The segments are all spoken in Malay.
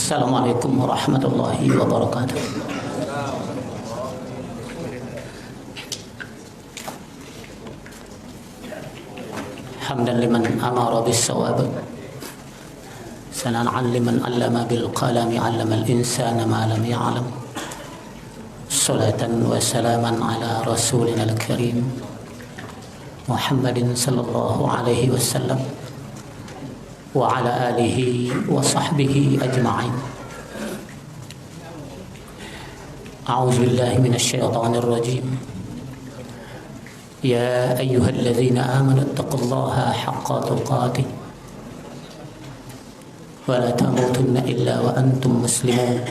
Assalamualaikum warahmatullahi wabarakatuh. Hamdan liman amara bis-shawab, sana'an liman 'allama bil qalami 'allama al-insana ma lam ya'lam. Salatan wa salaman ala rasulina al-karim Muhammadin sallallahu alaihi wasallam wa ala alihi wa sahbihi ajma'in. A'udzu billahi minasy syaithanir rajim. Ya ayyuhalladzina amanu taqullaha haqqa tuqatih wa la tamutunna illa wa antum muslimun.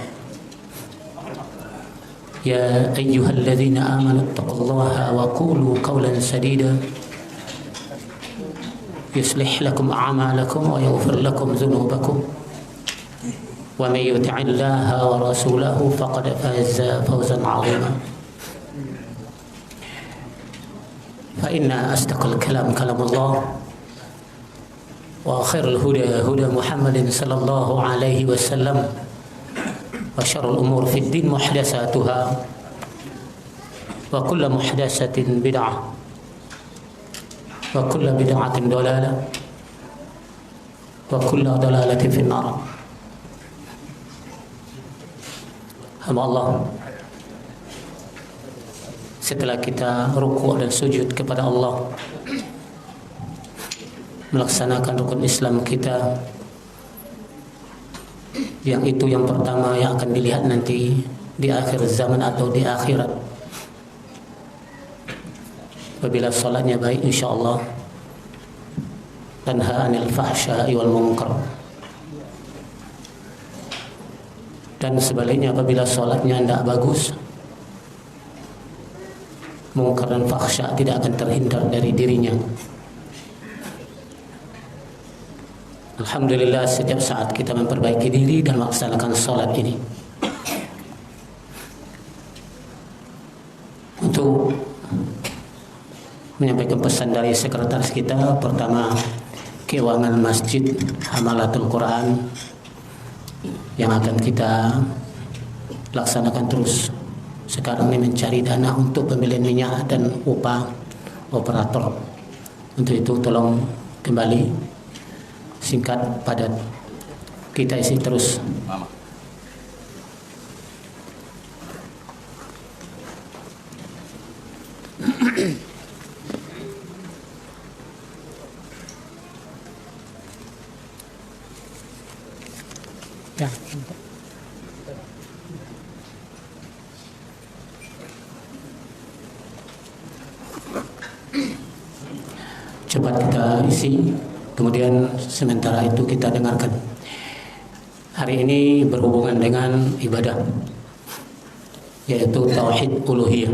Ya ayyuhalladzina amanu taqullaha wa qulu qawlan sadida يصلح لكم أعمالكم ويغفر لكم ذنوبكم ومن يطع الله ورسوله فقد فاز فوزا عظيما فإن أصدق الكلام كلام الله وخير الهدى هدى محمد صلى الله عليه وسلم وشر الأمور في الدين محدثاتها وكل محدثة بدعة wa kullu bid'atin dalalah wa kullu dalalatin fin nar. Allah, setelah kita rukuk dan sujud kepada Allah, melaksanakan rukun Islam kita, yang itu yang pertama yang akan dilihat nanti di akhir zaman atau di akhirat. Apabila salatnya baik, insyaallah tanha 'anil fahsya'i wal munkar. Dan sebaliknya apabila salatnya tidak bagus, munkar dan fahsya tidak akan terhindar dari dirinya. Alhamdulillah, setiap saat kita memperbaiki diri dan melaksanakan salat ini untuk menyampaikan pesan dari sekretaris kita. Pertama, keuangan Masjid Hamalatul Quran yang akan kita laksanakan terus sekarang ini, mencari dana untuk pembelian minyak dan upah operator. Untuk itu tolong kembali, singkat, padat, kita isi terus. Ya. Cepat kita isi, kemudian sementara itu kita dengarkan. Hari ini berhubungan dengan ibadah, yaitu tauhid uluhiyah.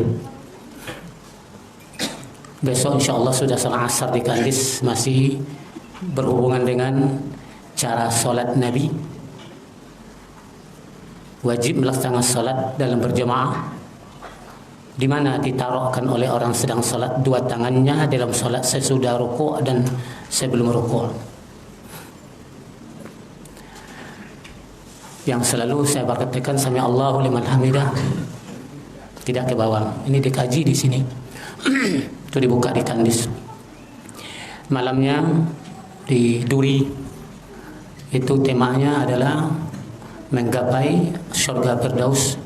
Besok insyaallah sudah salat asar di Kandis, masih berhubungan dengan cara sholat Nabi. Wajib melaksanakan salat dalam berjamaah, di mana ditaruhkan oleh orang sedang salat dua tangannya dalam salat sesudah rukuk dan sebelum rukuk. Yang selalu saya praktekkan sami Allahu liman hamidah, tidak ke bawah. Ini dikaji di sini. Itu dibuka di Kandis. Malamnya di Duri, itu temanya adalah menggapai surga Firdaus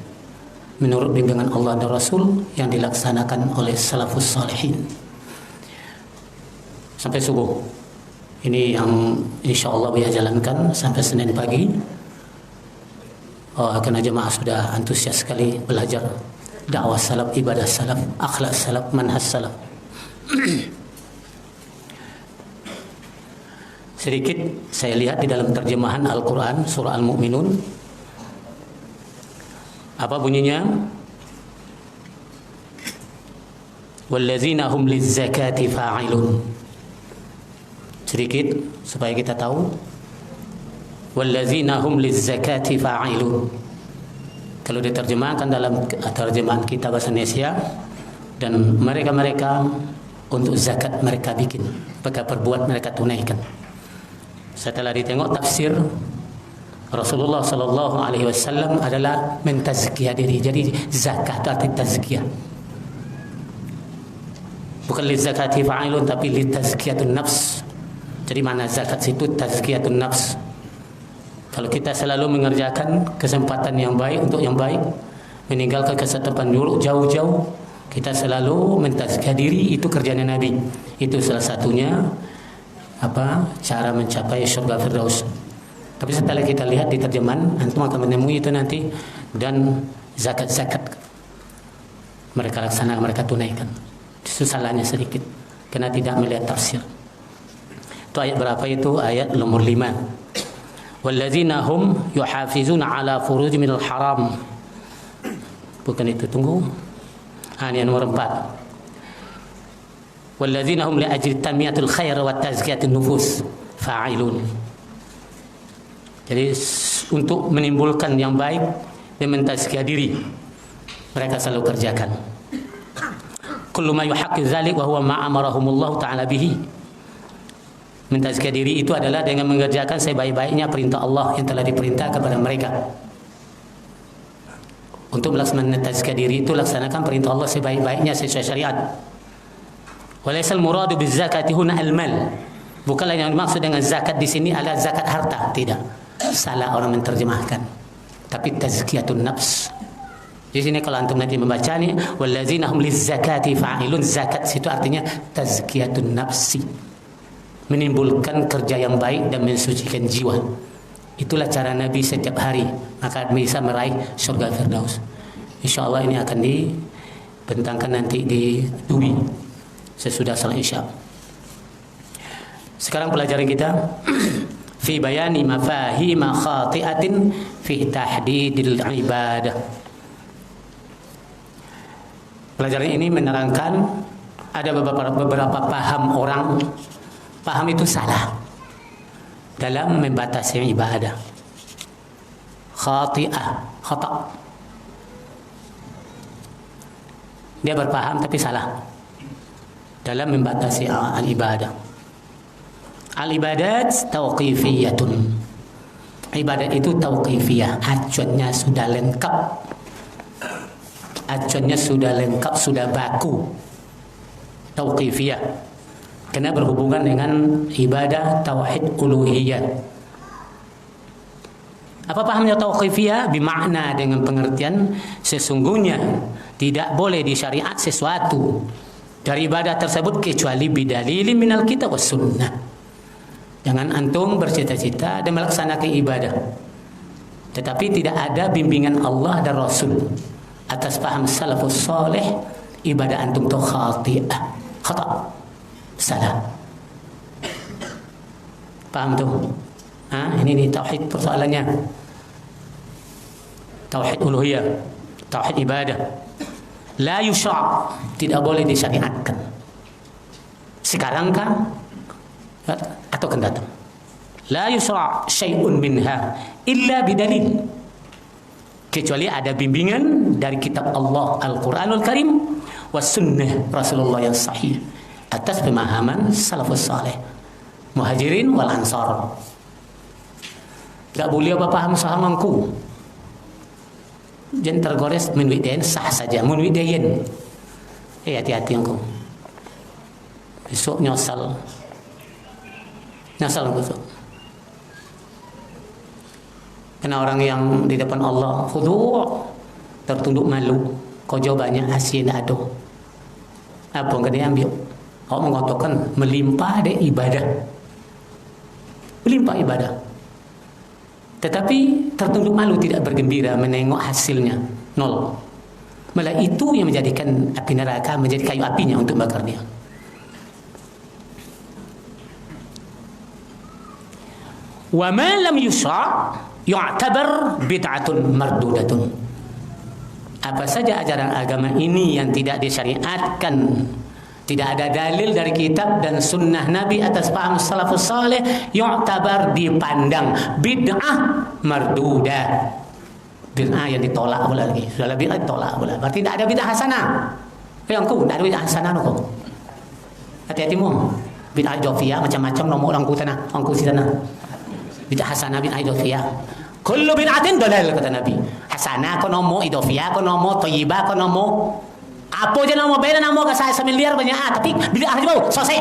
menurut bimbingan Allah dan Rasul yang dilaksanakan oleh salafus salihin sampai subuh. Ini yang insyaallah saya jalankan sampai Senin pagi. Karena jemaah sudah antusias sekali belajar dakwah salaf, ibadah salaf, akhlak salaf, manhaj salaf. Sedikit saya lihat di dalam terjemahan Al-Quran surah Al-Mu'minun. Apa bunyinya? Wallazina hum lizzakati fa'ilun. Sedikit supaya kita tahu. Wallazina hum lizzakati fa'ilun. Kalau diterjemahkan dalam terjemahan kita bahasa Indonesia, dan mereka-mereka untuk zakat mereka bikin, maka perbuat mereka tunaikan. Setelah ditengok tafsir Rasulullah sallallahu alaihi wasallam adalah mentazkiyah diri. Jadi zakat itu arti tazkiyah. Bukan li zakati fa'ilun, tapi li tazkiyatun nafs. Jadi mana zakat itu tazkiyatun nafs. Kalau kita selalu mengerjakan kesempatan yang baik untuk yang baik, meninggalkan kesempatan buruk jauh-jauh, kita selalu mentazkiyah diri, itu kerjanya Nabi. Itu salah satunya cara mencapai surga Firdaus. Tapi setelah kita lihat di terjemahan, antum akan menemui itu nanti, dan zakat-zakat mereka laksanakan, mereka tunaikan. Itu salahnya sedikit karena tidak melihat tafsir. Itu ayat berapa itu? Ayat nomor 5. Walladzina hum yuhafizuna ala furuji minal haram. Bukan itu, tunggu. Ini nomor 4. Walladzina hum li ajli tanmiyatil khair wa tazkiyatin nufus fa'ilun. Jadi untuk menimbulkan yang baik dan mentazkiyah diri, mereka selalu kerjakan. Kullu ma yuhaqqiq dzalik wa huwa ma amarahumullah ta'ala bihi. Mentazkiyah diri itu adalah dengan mengerjakan sebaik-baiknya perintah Allah yang telah diperintah kepada mereka. Untuk melaksanakan tazkiyah diri itu, laksanakan perintah Allah sebaik-baiknya sesuai syariat. Walaisal muradu bizakati huna al-mal. Bukanlah yang dimaksud dengan zakat di sini adalah zakat harta, tidak. Salah orang menerjemahkan. Tapi tazkiyatun nafs. Di sini kalau antum nanti membaca nih, wallazina hum lizzakati fa'ilun, zakat itu artinya tazkiyatun nafsi. Menimbulkan kerja yang baik dan mensucikan jiwa. Itulah cara Nabi setiap hari, maka bisa meraih surga Firdaus. InsyaAllah ini akan dibentangkan nanti di Duri sesudah salat Isya. Sekarang pelajaran kita fi bayani mafahim khati'atin fi tahdidil ibadah. Pelajaran ini menerangkan ada beberapa paham orang. Paham itu salah dalam membatasi ibadah. Khata. Dia berpaham tapi salah dalam membatasi al-ibadah. Al-ibadat tauqifiyatun. Ibadat itu tauqifiyah, acuannya sudah lengkap. Acuannya sudah lengkap, sudah baku. Tauqifiyah. Karena berhubungan dengan ibadah tauhid uluhiyah. Apa pahamnya tauqifiyah? Bermakna dengan pengertian sesungguhnya tidak boleh disyariat sesuatu dari ibadah tersebut kecuali bidalilin minal kitab was sunnah. Jangan antum bercita-cita dan melaksanakan ibadah tetapi tidak ada bimbingan Allah dan Rasul. Atas paham salafus saleh, ibadah antum itu khata. Salah. Paham tuh? Ini tauhid persoalannya. Tauhid uluhiyah, tauhid ibadah. La yusra', tidak boleh disyariatkan. Sekarang kan atau akan datang. La yusra' syai'un minha illa bidalil. Kecuali ada bimbingan dari kitab Allah Al-Quranul Karim was sunnah Rasulullah yang sahih. Atas pemahaman salafus saleh, muhajirin wal ansar. Tak boleh apa paham sahamanku. Jangan tergores menwidain sah saja menwidain. Hati-hati engkau. Besok nyosal besok. Karena orang yang di depan Allah khudu' tertunduk malu. Kau jawabannya asyik tak ada. Apa yang dia ambil? Kau mengatakan melimpah dari ibadah. Melimpah ibadah. Tetapi tertunduk malu, tidak bergembira menengok hasilnya. Nol. Malah itu yang menjadikan api neraka menjadi kayu apinya untuk bakar dia. Wa ma lam yusra' yu'tabar bid'atun mardudatun. Apa saja ajaran agama ini yang tidak disyariatkan, tidak ada dalil dari kitab dan sunnah Nabi atas paham salafus saleh, yu'tabar, dipandang bid'ah mardudah. Bid'ah yang ditolak pula lagi. Sudah bid'ah ditolak pula. Berarti tidak ada bid'ah hasanah. Yang ku tidak ada bid'ah hasanah kau. Hati-hati mu. Bid'ah idhofiyah macam-macam nomor orang ku tanah, orang ku si tanah. Bid'ah hasanah, bid'ah idhofiyah. Kullu bid'atin dalal, kata Nabi. Hasanah ko nomo, idofiyah ko nomo, thayyibah ko nomo. Apa je nomo, beda nomo ke saya semiliar banyak tapi bid'ah je bau, selesai.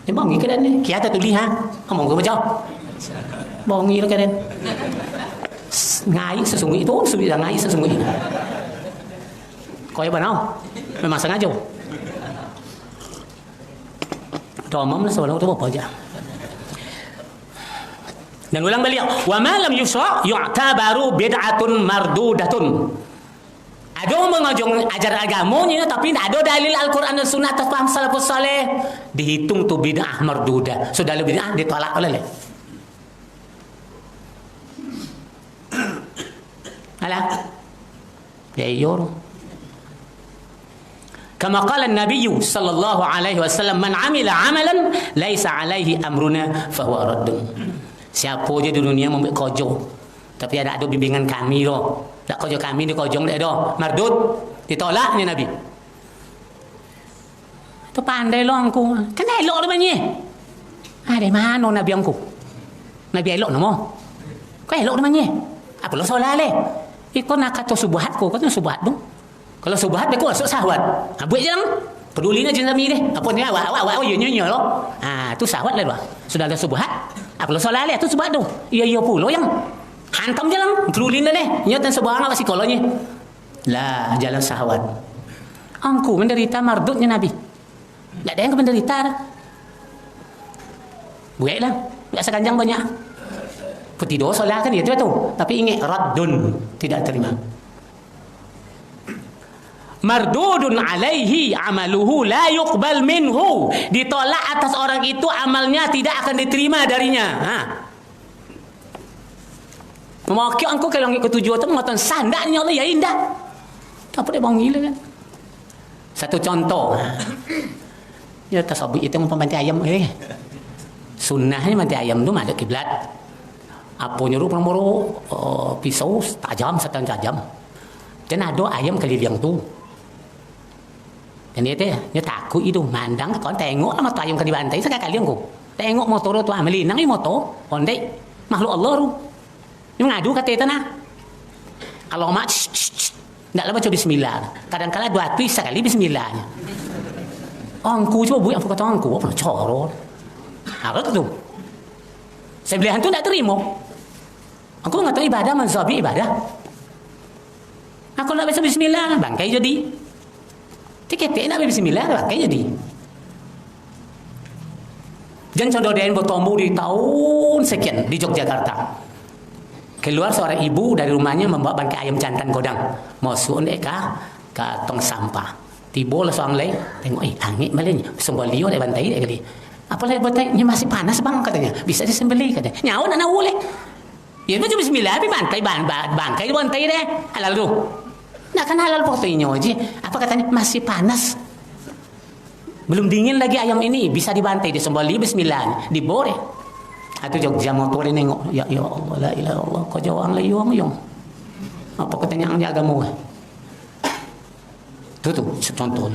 Ni bongi keadaan ni. Kita tu lihat. Ngomong ke macam. Bongi lah keadaan. Ngai sesungguh itu, sudah ngai sesungguh itu. Kau yang mana? Memang sengaja. Domam lah sebelum itu apa aja. Dan ulang beliau, wa ma lam yusra' yu'tabaru bid'atun mardudatun. Ada orang mengajung ajar agamanya tapi tak ada dalil Al-Quran dan Sunnah atas faham salafus saleh, dihitung tu bid'ah mardudah. Sudah lebih bid'ah ditolak oleh. Alah. Ya iyo. Kama qala an-nabiy sallallahu alaihi wasallam, man 'amila 'amalan laisa 'alaihi amruna fa huwa raddun. Siapa je di dunia membuat kojong tapi ada bimbingan kami loh, tak kojong kami ni kojong tak ada, mardud, ditolaknya Nabi. Itu pandai loh angku, kan elok namanya. Ada mana Nabi angku? Nabi elok nama. Kau elok namanya. Apa lo solat leh? Ikut nak kata subuhat ko, kata subuhat dong. Kalau subuhat dia ko masuk sahwat. Buat je lang. Pedulinya je kami deh. Apa ni awak ya nyonya loh. Tu sahwat lah doa. Sudah ada subuhat. Apa lo solat leh tu subuhat dong. Iya pulo yang hantam je lang. Pedulin dah deh. Nyatan sebuah apa psikologinya. Lah jalan sahwat. Angku menderita mardudnya Nabi. Tak ada yang menderita dah. Buat lah. Tak sekanjang banyak. Tidur solat kan dia tu. Tapi ingat raddun, tidak terima. Mardudun alaihi amaluhu la yuqbal minhu. Ditolak atas orang itu, amalnya tidak akan diterima darinya. Memakai angku kalau ngikut tujuan tu mengatakan sandaknya Allah ya indah. Tak apa dia banggil kan. Satu contoh. Ya tasawuf itu membantai ayam sunnahnya mati ayam tu madep kiblat. Apa nyuruh permoro pisau tajam setan tajam. Dan ada ayam keliling tu. Dan dia takut itu mandang kau tengok sama tu ayam kali bantai sekali aku. Tengok motor tu amelinang ni motor ondek makhluk Allah tu. Dia ngadu kata itu nah. Kalau mak tak lama baca bismillah. Kadang-kadang dua tu sekali bismillahnya. Angku coba buat apa kata angku apa coro. Apa tu? Saya beli hantu tak terima. Aku nggak tahu ibadah mazhabi ibadah. Aku nak baca bismillah bangkai jadi. Tiket nak bismillah bangkai jadi. Jangan contoh dia bertemu di tahun sekian di Yogyakarta. Keluar seorang ibu dari rumahnya membawa bangkai ayam jantan godang. Masuk mereka ke tong sampah. Tiba lah seorang lain tengok angin malahnya. Semua liur dia bantai dia kali. Apa lagi bantai? Masih panas bang katanya. Bisa disembelih katanya. Nyawa nak boleh. Ya baca bismillah tapi bantai bangkai bantai deh. Halal tu. Nak kan halal fotonya aja. Apa katanya? Masih panas. Belum dingin lagi ayam ini, bisa dibantai disembelih bismillah. Diboreh. Atau Jogja motor dia nengok. Ya Allah la ilaha illallah. Kau jawang lah yo yang. Apa katanya yang agama? Tu contoh.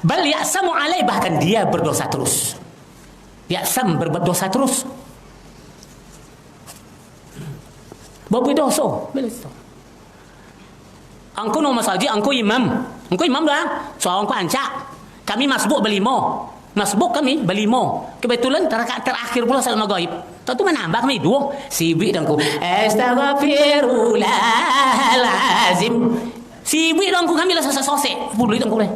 Bal ya'samu alai, bahkan dia berdosa terus. Ya'sam berbuat dosa terus. Berbuat dosa. Angku nama saja, angku imam dah. Soal angku ancak. Kami masbuk berlima. Masbuk kami berlima. Kebetulan rakaat terakhir pula salat maghrib. Tahu tu menambah kami dua. Sibuk dangku. Astaghfirullahalazim. Sibuk dangku kami lah sosek. Puluh dangku deh.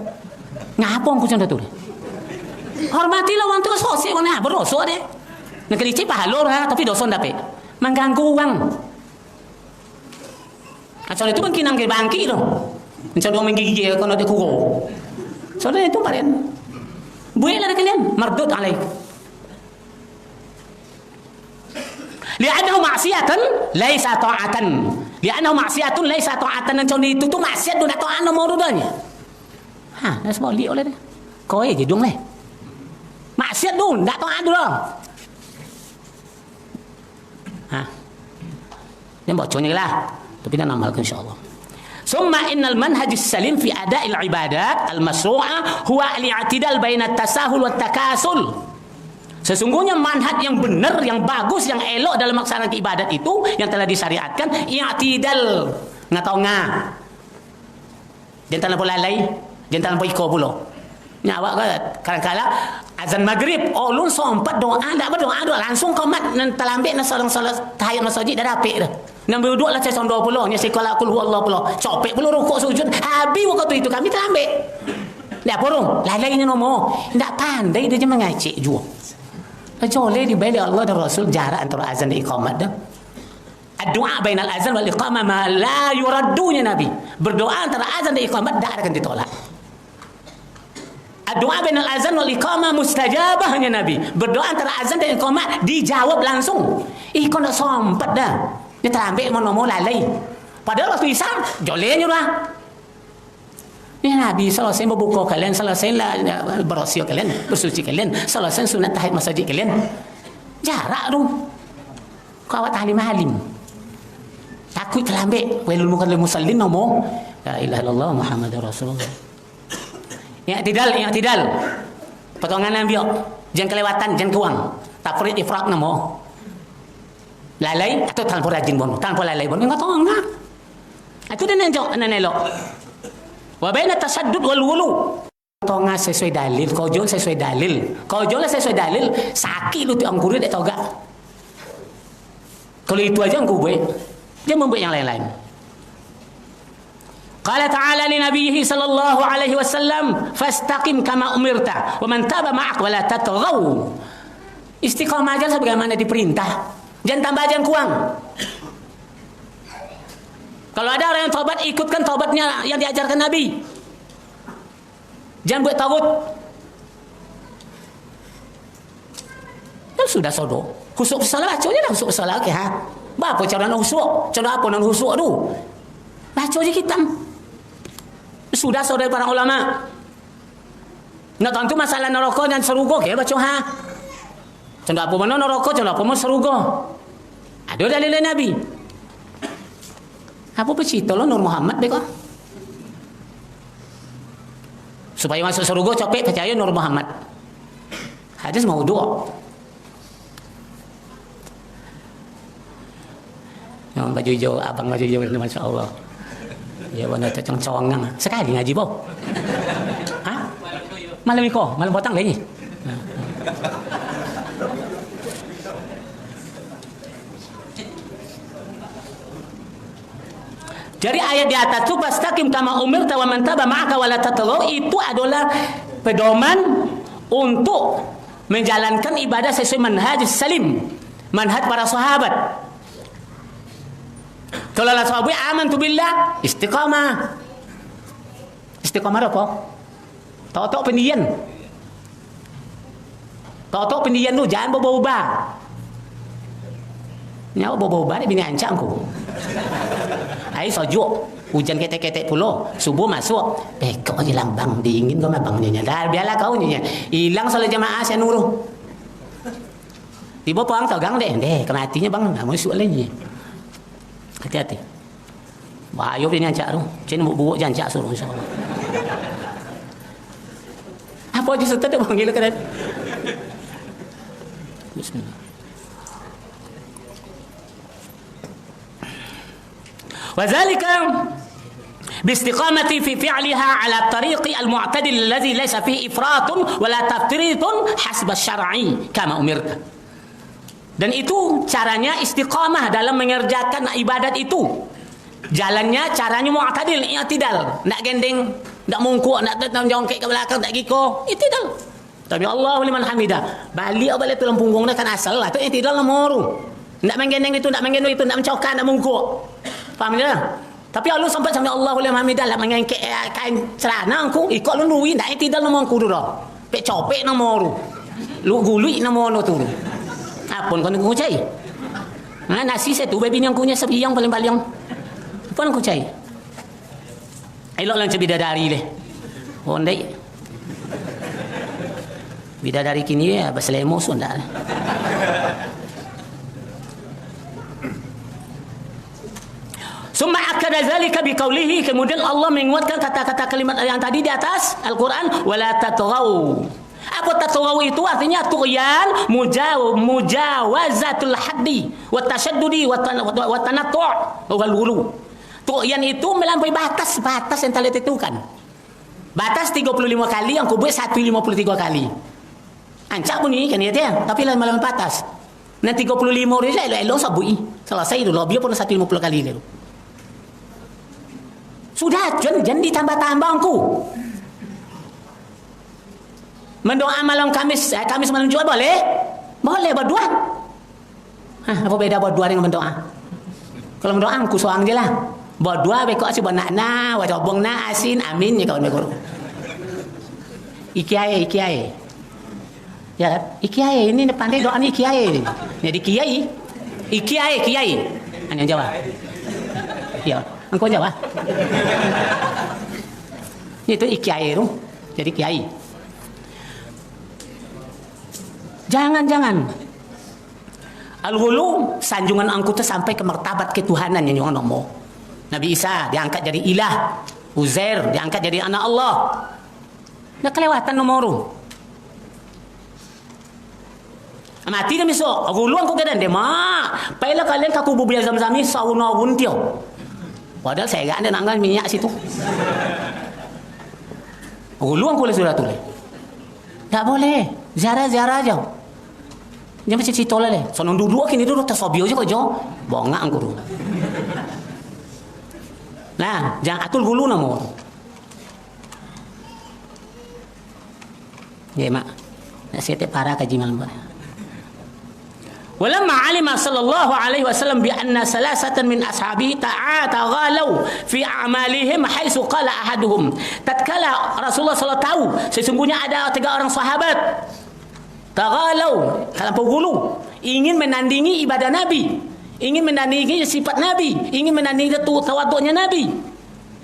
Ngapa angku contoh tu? Hormatilah orang tu sosek mana berdosa deh. Nak kelicik pahalor tapi dosa dapat. Mengganggu orang. Soalnya itu kan kinang ke bangki tu. Macam orang menggigil kalau ada kuro. Soalnya itu kalian. Buatlah kalian mardud alaik. Li'annahu ma'siyatan laisa ta'atan. Li'annahu ma'siyatun laisa ta'atan. Macam itu tu maksiat tu nak ta'an nomor rudanya. Dah sebab lihat oleh dia. Kau je dong leh. Maksiat tu nak ta'an dulu. Dia bocornya lah. Tapi kita amalkan insyaAllah. Summa innal manhajis salim fi ada'il ibadat al-masru'ah huwa al-i'tidal baina at-tasahul wa at-takasul. Sesungguhnya manhaj yang benar, yang bagus, yang elok dalam melaksanakan ibadat itu yang telah disyariatkan i'tidal, ngatau-nga. Jangan terlampau lalai, jangan terlampau iko pula. Nyawa kadang-kadang azan maghrib, ulun sompat doa, tak berdoa doa langsung komat nan terlambat nak solat tahiyat masjid dah dapik dah. Nan duduk lah saya 20 nya sekolah kul huwallahu pula. Copek pula rukuk sujud. Habis waktu itu kami terlambat. Dak porong, lalainya nombor. Tak pandai dia je mengacik jua. Joleh di balik Allah dan Rasul jarak antara azan dan iqamat dah. Doa bainal azan wal iqamah ma la yuraddunya Nabi. Berdoa antara azan dan iqamat tak akan ditolak. Doa bainal azan wal iqamah mustajabahnya Nabi. Berdoa antara azan dan iqamat dijawab langsung. Kau nak sompat dah. Dia terlambat mau lalai. Padahal Rasul Isa jolehnya lah. Ya Nabi selesai berbuka kalian, selesai berosio kalian, bersuci kalian, selesai sunat tahiyat masjid kalian. Jarak tu. Kau awak tahlim halim. Takut terlambat. Wailul musallin nombor. La ilaha illallah Muhammadur Rasulullah. I'tidal. Potongan biok. Jangan kelewatan, jangan kurang. Tafrid ifrat nombor. Lalai atau tanpa rajin pun. Tanpa lalai pun enggak tahu enggak. Itu dia nak elok. Wa baina tasaddud wal wulu. Tonga sesuai dalil, kojol sesuai dalil. Kojol sesuai dalil, sakit lu tu anggur dia tahu gak. Kalau itu aja anggur buat. Dia membuat yang lain-lain. Qala ta'ala li nabiyhi sallallahu alaihi wasallam, "Fastaqim kama umirta, wa man taba ma'ak wa la tatghaw." Istiqamah aja sebagaimana diperintah. Jangan tambah, jangan kurang. Kalau ada orang yang taubat, ikutkan taubatnya yang diajarkan Nabi. Jangan buat tagut. Dan sudah sodo. Husuk salah baca je dah husuk salah ke ha. Apa cara nak husuk? Cara apa nak husuk tu? Baca je kita. Sudah saudara para ulama. Nak tentu masalah neraka dan surga ke baca ha. Cara apa mana neraka, cara apa mana surga. Ada dalil Nabi. Apa bercerita lo Nur Muhammad dek? Supaya masuk surga capek percaya Nur Muhammad. Hadis maudhu'. Yang baju hijau, abang baju hijau ini Masya Allah. Ya warna cocong-congang. Sekali ngaji boh. Hah? Malam iko, malam potang lagi. Jadi ayat di atas itu fastaqim kama umirta wa man taba ma'aka wa la tatghaw, itu adalah pedoman untuk menjalankan ibadah sesuai manhaj salim, manhaj para sahabat. Kalau la sahabat amantu billah, istiqamah. Istiqamah apa? Tahu pendidikan. Tahu pendidikan tu jangan berubah-ubah. Nyawa berubah-ubah ni bini ancamku. Air sejuk, hujan ketek-ketek pula, subuh masuk, kau je lambang, diingin kau mabang nyanyi. Dah biarlah kau nyanyi. Hilang solat jemaah saya nuru. Tiba puang tegang deh, kematinya bang, nak masuk lagi. Hati-hati. Bahaya dia nyancak tu. Cina buruk jancak suruh insya-Allah. Apa je serta tu panggil ke tadi? Bismillah. وذلك باستقامة في فعلها على الطريق المعتدل الذي ليس فيه إفراط ولا تفريط حسب الشرع كما أمرت. Dan itu caranya istiqamah dalam mengerjakan ibadat itu. Jalannya caranya mu'tadil, i'tidal. Nak gendeng, nak mungkuk, nak jongkek ke belakang, tak giko, i'tidal. Tapi Allahu liman hamidah. Balik tulang punggung dah kan asal lah. Tu i'tidal nomor. Nak menggendeng itu, nak menggendeng itu, nak mencokak, nak mungkuk. Faham tak? Tapi Allah sampai sampai Allahu liman hamidah lah mengengkek kain celana aku, ikut lu duwi nak i'tidal nomor aku dah. Pek copek nomor. Lu gului nomor tu. Apun kau nak kucai? Nasi satu baby yang punya sebiang paling-paling. Apa nak kucai? Elok lang bidadari leh. Ondai. Bidadari kini ya bahasa lemos sudah. Summa akada zalika biqaulihi, kemudian Allah menguatkan kata-kata kalimat yang tadi di atas Al-Qur'an, wala tatghaw. Apa tatawwu itu artinya tughyan, mujawazatul haddi wa tashaddudi wa tanattu' wal ghulu. Tughyan itu melampaui batas yang telah ditentukan. Batas 35 kali, yang kubur 153 kali. Ancak bunyi kan dia, tapi melampaui batas. Nah 35 dia elok sabui. Selesai dulu, biar pun 150 kali dulu. Sudah, jangan ditambah-tambah aku. Mendoa malam Kamis malam Jumat boleh? Boleh berdua. Apa beda berdua dengan mendoa? Kalau mendoa aku seorang je lah. Berdua bekok si banakna, wajobongna asin, amin ya kawan bekok. Ikiai. Ya, ikiai ini pandai doa ni ikiai. Jadi kiai. Hanya jawab. Ya, engkau jawab. Itu ikiai tu. Jadi kiai. Jangan. Al-ghulu sanjungan angku tu sampai ke martabat ketuhanan yang orang nombor. Nabi Isa diangkat jadi ilah, Uzair diangkat jadi anak Allah. Dah kelewatan nomor tu. Mati dah besok. Ghulu angku kedan dia mak. Pailah kalian kaku bubur zam-zam ni sauna guntiau. Padahal saya enggak ada nanggal minyak situ. Ghulu angku sudah tulis. Tak boleh. Ziarah aja. Jangan macam cerita lah. Sonong duduk kini duduk tersobio je kau jauh. Bongak angku dulu. Nah, jangan atul gulu nama. Ya mak. Saya tak parah kaji malam. Walamma alima sallallahu alaihi wasallam bi anna salasatan min ashabihi ta'ataghalu fi a'malihim haitsu qala ahaduhum. Tatkala Rasulullah sallallahu tahu sesungguhnya ada 3 orang sahabat tagalau, kalau gulu, ingin menandingi ibadah Nabi, ingin menandingi sifat Nabi, ingin menandingi tawaduknya Nabi.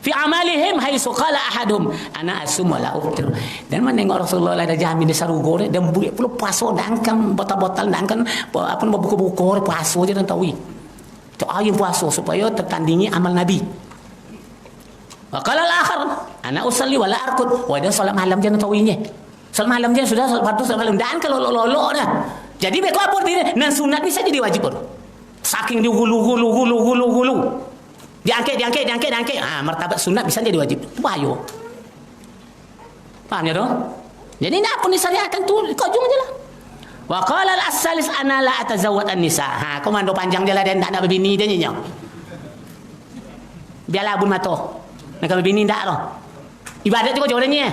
Fi amalihim haitsu qala ahadum ana asum wala uftir. Dan menengok Rasulullah ada jamin di sarugo dan buik pula puasa dangkan botol-botol dangkan apa buku-buku puasa je dan tahu. Tu ayat puasa supaya tertandingi amal Nabi. Wa qala al-akhar ana usalli wala arqud. Wa dia solat malam jangan tahuinya. Solat malam je sudah solat malam dan kalau lolok dah. Jadi betul apa dia nan sunat bisa jadi wajib. Saking dia gulu. Diangkat. Martabat sunat bisa jadi wajib. Itu bahaya. Faham ya tu? Jadi nak pun disyariatkan tu kau jung je lah. Wa qala al-asalis ana la atazawwad an-nisa. Komando panjang je lah dia tak nak berbini dia nyenyak. Biarlah abun mato. Nak berbini tak tu. Ibadat tu kau jauh dia.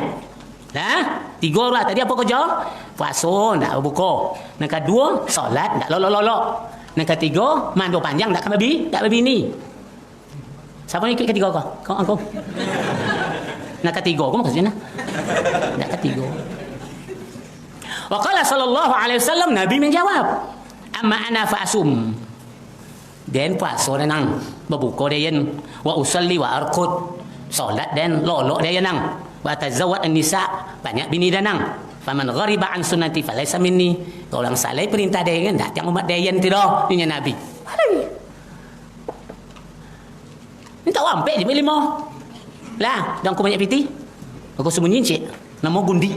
Dah? 3 lah. Tadi apa kau jauh? Puasa tak berbuka. Yang kedua, solat tak lolok-lolok. Yang ketiga, mando panjang tak berbini. Siapa yang ikut ketiga kau? Kau? Nak ketiga kau maksudnya? Nak ketiga. Wa qala sallallahu alaihi wasallam, Nabi menjawab, amma ana fa asum. Dan puasa nang berbuka dia wa usalli wa arqud. Solat dan lolok dia nang. Wa tazawwad an-nisa, banyak bini dan nang. Faman ghariba an sunnati falaysa minni. Kalau orang salah perintah dia kan tak umat dia tidak ni Nabi. Ni tak wampek je lima. Lah, dan aku banyak piti. Aku sembunyi cik. Nama gundi.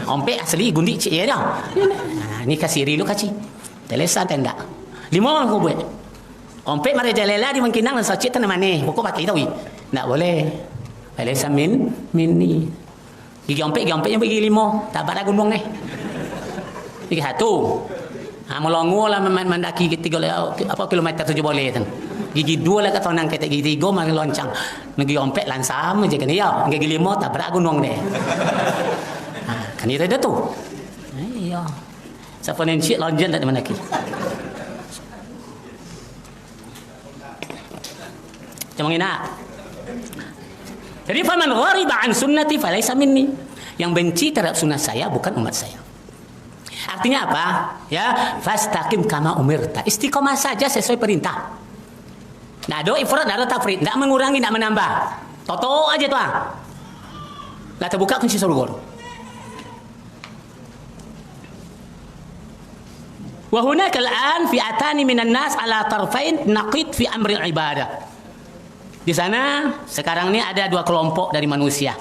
Wampek asli gundi cik ya dah. Ni kasih rilu kasih. Telesan tenda. 5 aku buat. Wampek mari jalela di Mangkinang dan sacik tanah mana. Pokok pakai tahu. Tak boleh. Falaysa minni. Gigi ompek yang bagi 5. Tak pada gunung ni. Gigi 1. Melongo lah mendaki 3 kilometer 7 boleh kan. Gigi 2 lah kata nang kata gigi 3 mari loncang. Gigi ompek lansam je kan ya. Gigi 5 tak pada gunung ni. Kan itu dah tu. Iya. Siapa yang cik lonjan tak mendaki. Macam mana? Jadi faman ghariba an sunnati falaysa minni. Yang benci terhadap sunnah saya bukan umat saya. Artinya apa? Ya, fastaqim kama umirta. Istiqomah saja sesuai perintah. Nah, do ifrat, ada tafrid, tidak mengurangi, tidak menambah. Toto aja tuh. Lah terbuka kunci surga. Wa hunaka al-an fi'atani minan nas ala tarfain naqid fi amri ibadah. Di sana sekarang ini ada 2 kelompok dari manusia.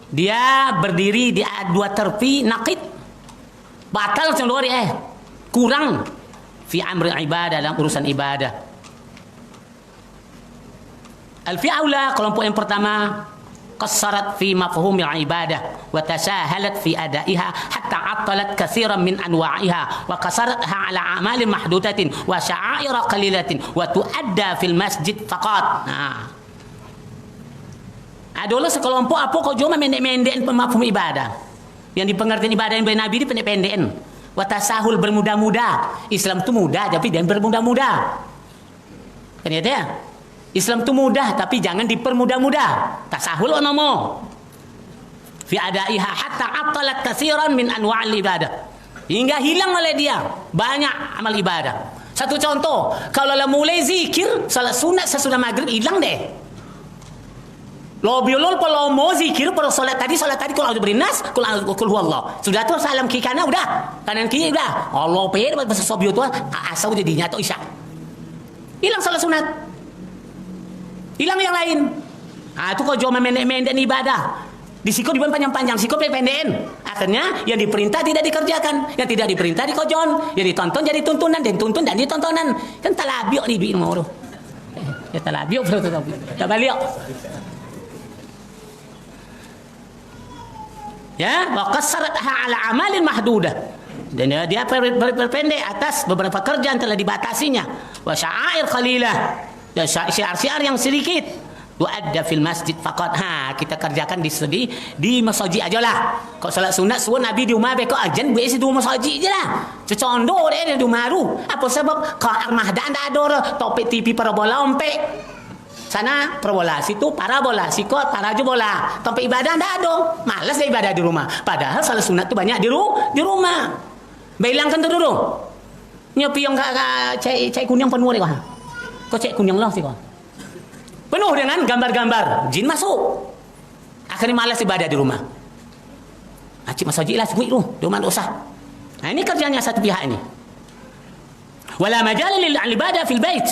Dia berdiri di dua tepi naqid. Batal seluruh kurang fi amri ibadah, dalam urusan ibadah. Al-fi'aula, kelompok yang pertama, qassarat fi mafhumil ibadah wa tasahalat fi adaiha hatta attalat katsiran min anwa'iha wa qasaratha ala a'malin mahdudatin wa sya'air qalilatin wa tuadda fil masjid faqat. Adalah sekelompok apa kau cuma mendek-mendek mafhum ibadah. Yang dipengertian ibadah yang dari Nabi ini pendek-pendekan. Wa tasahul, bermudah-mudah. Islam itu mudah tapi jangan bermudah-mudah. Kan ya dia? Islam itu mudah tapi jangan dipermudah-mudah. Tasahul onomo. Fi adaiha hatta atalat katsiran min anwa'il ibadah. Hingga hilang oleh dia banyak amal ibadah. Satu contoh, kalau mulai zikir salat sunat sesudah maghrib hilang deh. Lo biolol kalau mau zikir pada salat tadi kalau ada berinas, kalau huwallah. Sudah tuh salam kiri kanan udah, kanan kiri udah. Allah pe bahasa sobio tuh asal jadinya atau isya. Hilang salat sunat. Hilang yang lain. Itu kok cuma mendek-mendek ibadah. Di siko dibuat panjang-panjang, siko pendekin. Akhirnya yang diperintah tidak dikerjakan, yang tidak diperintah dikojon, yang ditonton jadi tuntunan, dan tuntun dan ditontonan. Kan talabiok nih bikin mau. Ya talabiok betul. Tak balik. Ya, wa qassaratha ala amalin mahdudah. Dan dia berpendek atas beberapa kerjaan telah dibatasinya. Wa sya'air qalilah. Dan syiar-syiar yang sedikit. Wa adda fil masjid faqat. Kita kerjakan di masjid aja lah. Kalau salat sunat suruh Nabi di rumah beko ajan buat isi di masjid je lah. Cecondo dia di rumah tu. Apa sebab kau armahdan dah ada topik TV parabola ompek. Sana parabola, situ parabola, sikot parajo bola. Tempat ibadah enggak ada. Malas dia ibadah di rumah. Padahal salat sunat tu banyak di rumah. Bilangkan tu dulu. Nyopi yang cai kuning penuh deh kau. Kau cai kuning lah sih kau. Penuh dengan gambar-gambar jin masuk. Akhirnya malas ibadah di rumah. Acik masjid lah semui tu. Rumah dosa. Ini kerjanya satu pihak ini. Wala majal lil ibadah fil bait.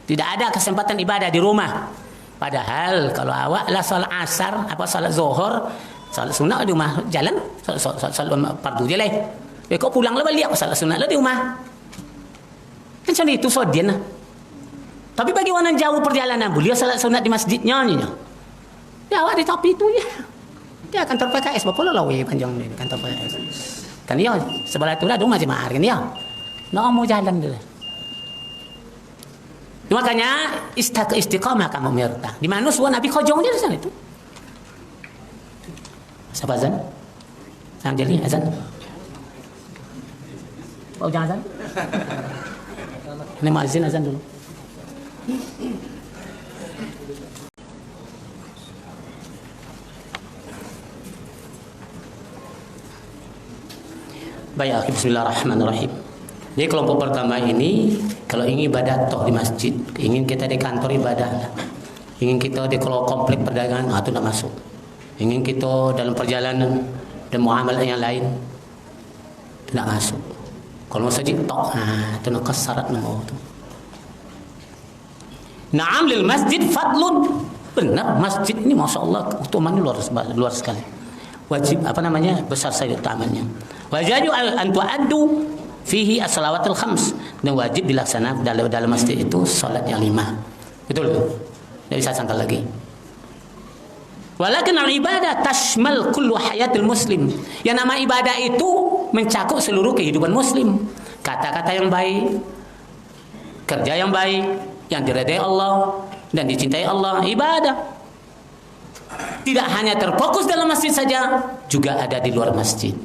Tidak ada kesempatan ibadah di rumah. Padahal kalau awak lah salat asar, salat zuhur, salat sunat di rumah jalan, salat fardu je lah. Kau pulang lah balik salat sunat lah di rumah. Kan macam itu sodian lah. Tapi bagi orang jauh perjalanan, boleh salat sunat di masjidnya ni. Ya awak di topi itu ya. Dia kantor PKS berapa lah panjang ni kantor PKS. Kan dia sebelah tu lah rumah jemaah kan dia. Nak mau jalan dulu. Makanya istiqamah kamu merta. Di mana suara Nabi kojong dia di sana itu. Siapa azan? Sang jadi azan. Oh jangan azan. Ini muazzin azan dulu. Baik, bismillahirrahmanirrahim. Jadi kelompok pertama ini kalau ingin ibadah toh di masjid, ingin kita di kantor ibadah, ingin kita di komplek perdagangan, itu tidak masuk. Ingin kita dalam perjalanan dan muamalah yang lain, tidak masuk. Kalau masjid toh, itu nak syarat nomor itu. Naam lil masjid fadlun. Benar, masjid ini masya Allah keutamaan luar sekali. Wajib besar saja utamanya. Wajib an tu'addu fihi as-salawatul khams, dan wajib dilaksanakan dalam masjid itu salat yang 5. Betul tu? Tidak bisa sangkal lagi. Walakin al-ibadah tashmal kullu hayatil muslim. Yang nama ibadah itu mencakup seluruh kehidupan muslim. Kata-kata yang baik, kerja yang baik, yang diridai Allah dan dicintai Allah, ibadah. Tidak hanya terfokus dalam masjid saja, juga ada di luar masjid.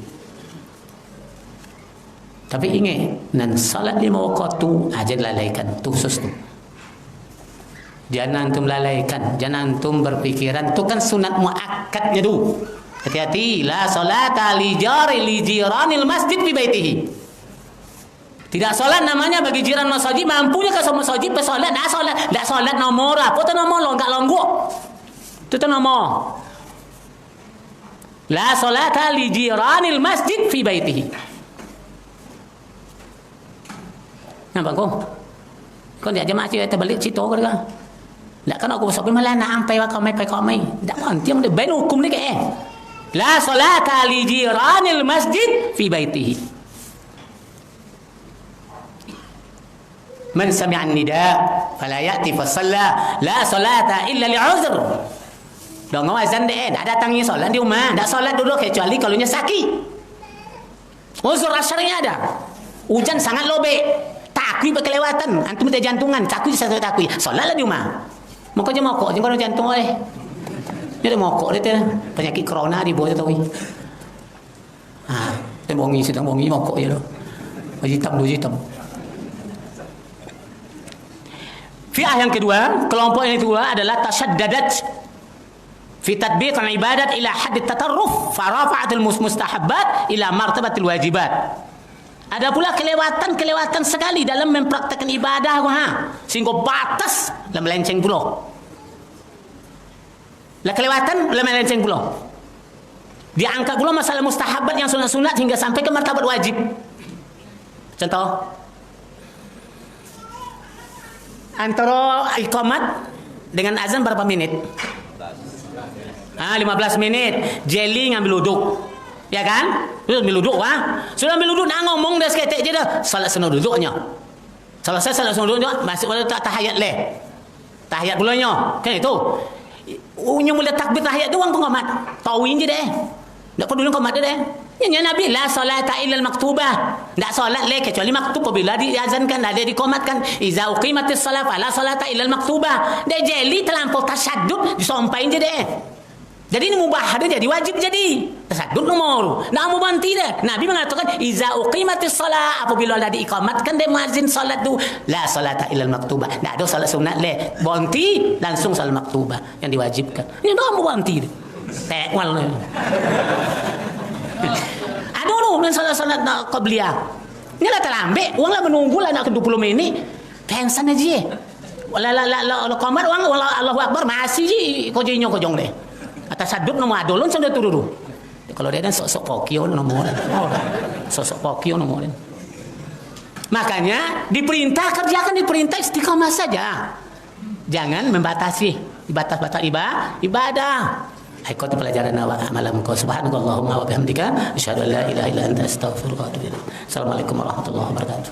Tapi ingat, nan salat 5 waktu aja lalaikan, tu khusus tu. Jangan antum lalaikan, jangan antum berpikiran tu kan sunat muakkadnya tu. Hati-hati, la salata li jiranil masjid fi baitihi. Tidak salat namanya bagi jiran masjid, mampunya ke sama masjid pe salat, dak salat nomor apa tu nomor lo enggak longgok. Itu tu nomor. La salata li jiranil masjid fi baitihi. Nampak kau? Kau dia jemaah kita balik situ ke? Tak kan aku sampai malah nak ampai kau mai. Tak nanti yang bain hukum ni ke. La salata li jiranil masjid fi baitihi. Man sami'a an-nida fala ya'ti fa shalla la salata illa li'uzr. Dong azan deh, tak datangnya solat di rumah, tak solat dulu kecuali kalau nya sakit. Uzur asyarinya ada. Hujan sangat lobek, takui berkelewatan, antum tak jantungan, takui satu takui. Solatlah di rumah. Maka je mokok je kalau jantung oleh. Dia mokok dia penyakit corona di bawah tahu. Sedang bongi mokok je tu. Hitam dua hitam. Fi'ah yang kedua, kelompok yang kedua adalah tasyaddadat fi tatbiq al-ibadat ila hadd at-tatarruf fa rafa'at al-mustahabbat ila martabat al-wajibat. Ada pula kelewatan sekali dalam mempraktekkan ibadah sehingga batas dalam melenceng pula. Lah kelewatan dalam melenceng pula. Diangkat pula masalah mustahabat yang sunat-sunat hingga sampai ke martabat wajib. Contoh, antara iqamat dengan azan berapa menit? 15 menit. Jeli ngambil uduk. Ya kan? Sudah ambil duduk Sudah ambil duduk nak ngomong dah seketik je dah. Salat sunat duduknya. Selesai salat sunat duduknya, masuk pada tahiyat leh. Tahiyat pulanya. Kan itu. Unya mula takbir tahiyat tu orang pengamat. Tauin je deh. Tak perlu pengamat dia deh. Nya Nabi la salata illa al-maktubah. Tak solat leh kecuali maktub apabila diazankan, ada dikomatkan. Iza uqimatis salat fala salata illa al-maktubah. Dia jeli terlampau tasyadud disampaikan je deh. Jadi ini mubah dia jadi wajib jadi. Tasaddud nomor. Nak mubanti dah. Nabi mengatakan iza uqimatis salat, apabila dah diiqamatkan dia muazzin salat tu la salata illa al-maktubah. Tak ada salat sunat leh. Banti langsung salat maktubah yang diwajibkan. Ini dah mubanti dia. Tekwal ni. Ada orang salat nak qabliyah. Ni lah terlambat. Orang lah menunggu lah nak ke 20 minit. Pensan aja. La qamat orang Allahu akbar masih je kojinyo kojong deh. Atas saduk nama adolon sudah turun. Kalau dia kan sok-sok pokio nomor. Sok-sok pokio nomor. Makanya diperintah kerjakan, diperintah istiqamah saja. Jangan membatasi batas-batas ibadah. Ikut pelajaran malam kau. Subhanallahumma wa bihamdika asyhadu an la ilaha illa anta astaghfiruka wa atubu ilaik. Assalamualaikum warahmatullahi wabarakatuh.